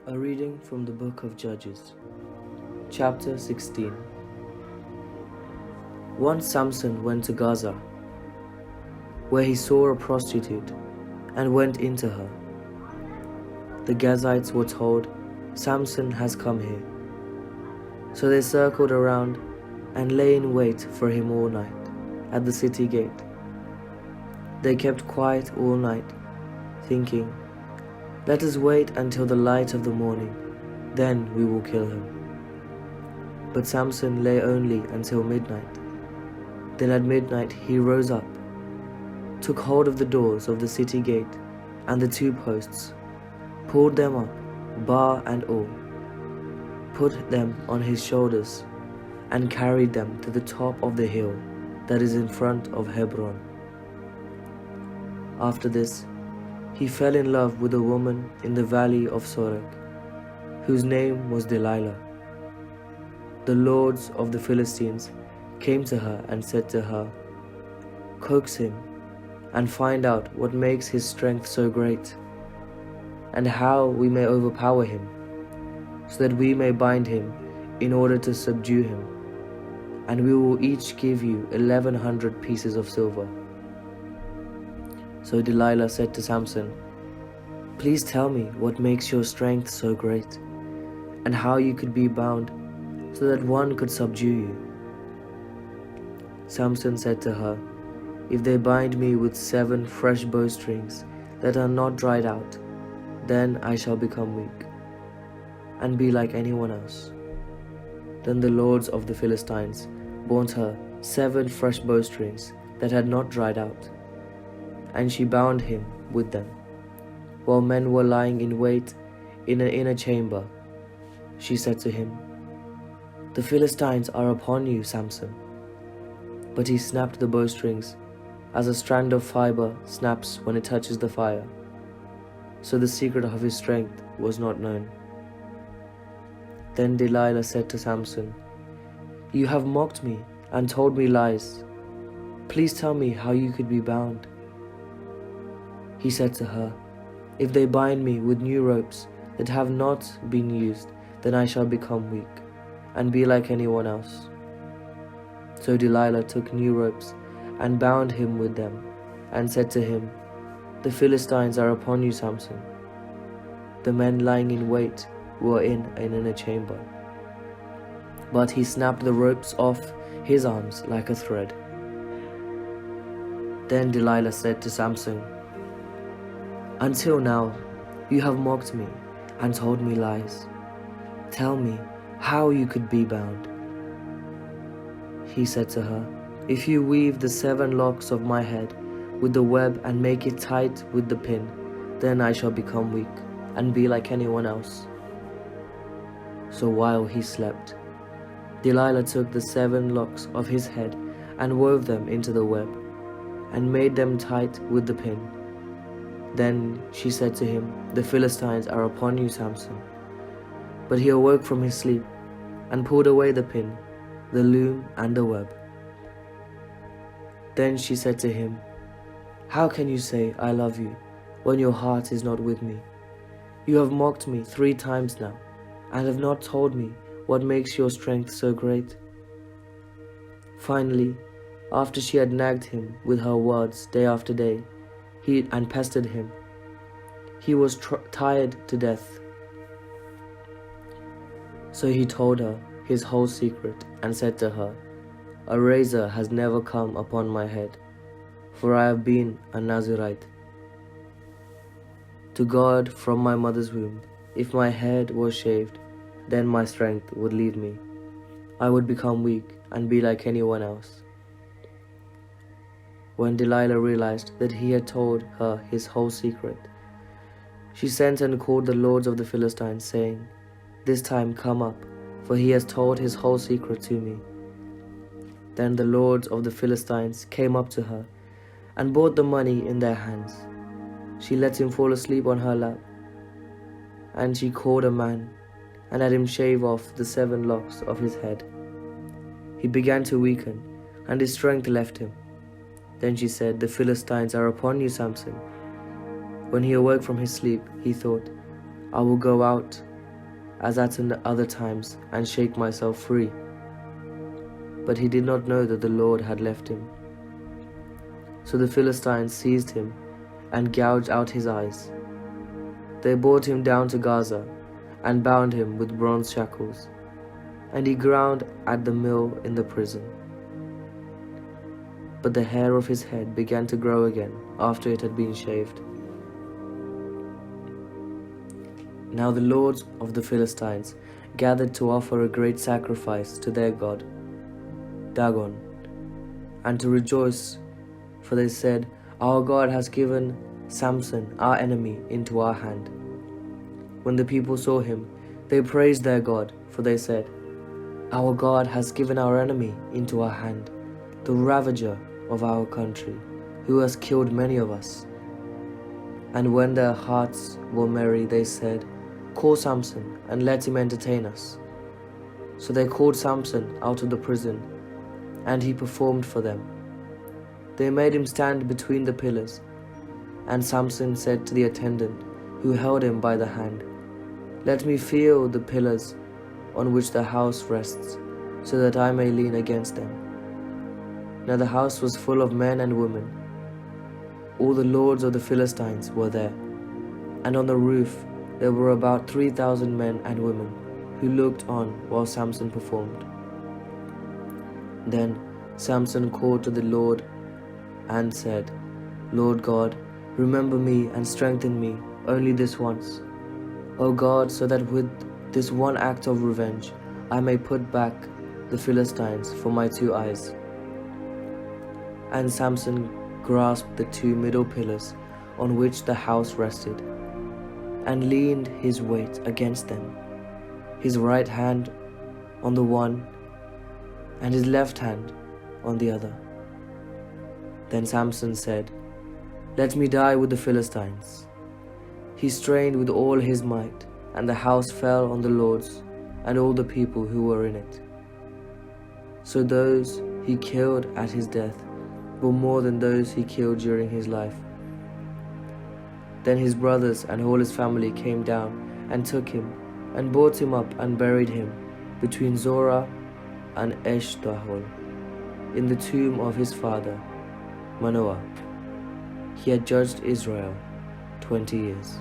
A reading from the book of Judges, chapter 16. Once Samson went to Gaza, where he saw a prostitute and went into her. The Gazites were told, "Samson has come here." So they circled around and lay in wait for him all night at the city gate. They kept quiet all night, thinking, "Let us wait until the light of the morning, then we will kill him." But Samson lay only until midnight. Then at midnight he rose up, took hold of the doors of the city gate and the two posts, pulled them up, bar and all, put them on his shoulders, and carried them to the top of the hill that is in front of Hebron. After this, he fell in love with a woman in the valley of Sorek, whose name was Delilah. The lords of the Philistines came to her and said to her, "Coax him and find out what makes his strength so great, and how we may overpower him, so that we may bind him in order to subdue him, and we will each give you 1,100 pieces of silver." So Delilah said to Samson, "Please tell me what makes your strength so great, and how you could be bound so that one could subdue you." Samson said to her, "If they bind me with 7 fresh bowstrings that are not dried out, then I shall become weak, and be like anyone else." Then the lords of the Philistines brought her 7 fresh bowstrings that had not dried out, and she bound him with them. While men were lying in wait in an inner chamber, she said to him, "The Philistines are upon you, Samson." But he snapped the bowstrings as a strand of fiber snaps when it touches the fire. So the secret of his strength was not known. Then Delilah said to Samson, "You have mocked me and told me lies. Please tell me how you could be bound." He said to her, "If they bind me with new ropes that have not been used, then I shall become weak, and be like anyone else." So Delilah took new ropes and bound him with them, and said to him, "The Philistines are upon you, Samson." The men lying in wait were in an inner chamber, but he snapped the ropes off his arms like a thread. Then Delilah said to Samson, "Until now you have mocked me and told me lies. Tell me how you could be bound." He said to her, "If you weave the 7 locks of my head with the web and make it tight with the pin, then I shall become weak and be like anyone else." So while he slept, Delilah took the 7 locks of his head and wove them into the web, and made them tight with the pin. Then she said to him, "The Philistines are upon you, Samson." But he awoke from his sleep and pulled away the pin, the loom, and the web. Then she said to him, "How can you say, 'I love you,' when your heart is not with me? You have mocked me 3 times now, and have not told me what makes your strength so great." Finally, after she had nagged him with her words day after day, and pestered him, he was tired to death. So he told her his whole secret and said to her, "A razor has never come upon my head, for I have been a Nazirite to God from my mother's womb. If my head was shaved, then my strength would leave me. I would become weak and be like anyone else." When Delilah realized that he had told her his whole secret, she sent and called the lords of the Philistines, saying, "This time come up, for he has told his whole secret to me." Then the lords of the Philistines came up to her and brought the money in their hands. She let him fall asleep on her lap, and she called a man and had him shave off the 7 locks of his head. He began to weaken, and his strength left him. Then she said, "The Philistines are upon you, Samson." When he awoke from his sleep, he thought, "I will go out as at other times, and shake myself free. But he did not know that the Lord had left him. So the Philistines seized him and gouged out his eyes. They brought him down to Gaza and bound him with bronze shackles, and he ground at the mill in the prison. But the hair of his head began to grow again after it had been shaved. Now the lords of the Philistines gathered to offer a great sacrifice to their god, Dagon, and to rejoice, for they said, "Our God has given Samson, our enemy, into our hand." When the people saw him, they praised their God, for they said, "Our God has given our enemy into our hand, the ravager of our country, who has killed many of us." And when their hearts were merry, they said, "Call Samson, and let him entertain us." So they called Samson out of the prison, and he performed for them. They made him stand between the pillars, and Samson said to the attendant who held him by the hand, "Let me feel the pillars on which the house rests, so that I may lean against them." Now the house was full of men and women. All the lords of the Philistines were there, and on the roof there were about 3,000 men and women who looked on while Samson performed. Then Samson called to the Lord and said, "Lord God, remember me and strengthen me only this once, O God, so that with this one act of revenge I may put back the Philistines for my 2 eyes." And Samson grasped the 2 middle pillars on which the house rested, and leaned his weight against them, his right hand on the one and his left hand on the other. Then Samson said, "Let me die with the Philistines." He strained with all his might, and the house fell on the lords and all the people who were in it. So those he killed at his death were more than those he killed during his life. Then his brothers and all his family came down and took him and brought him up and buried him between Zorah and Eshtaol in the tomb of his father Manoah. He had judged Israel 20 years.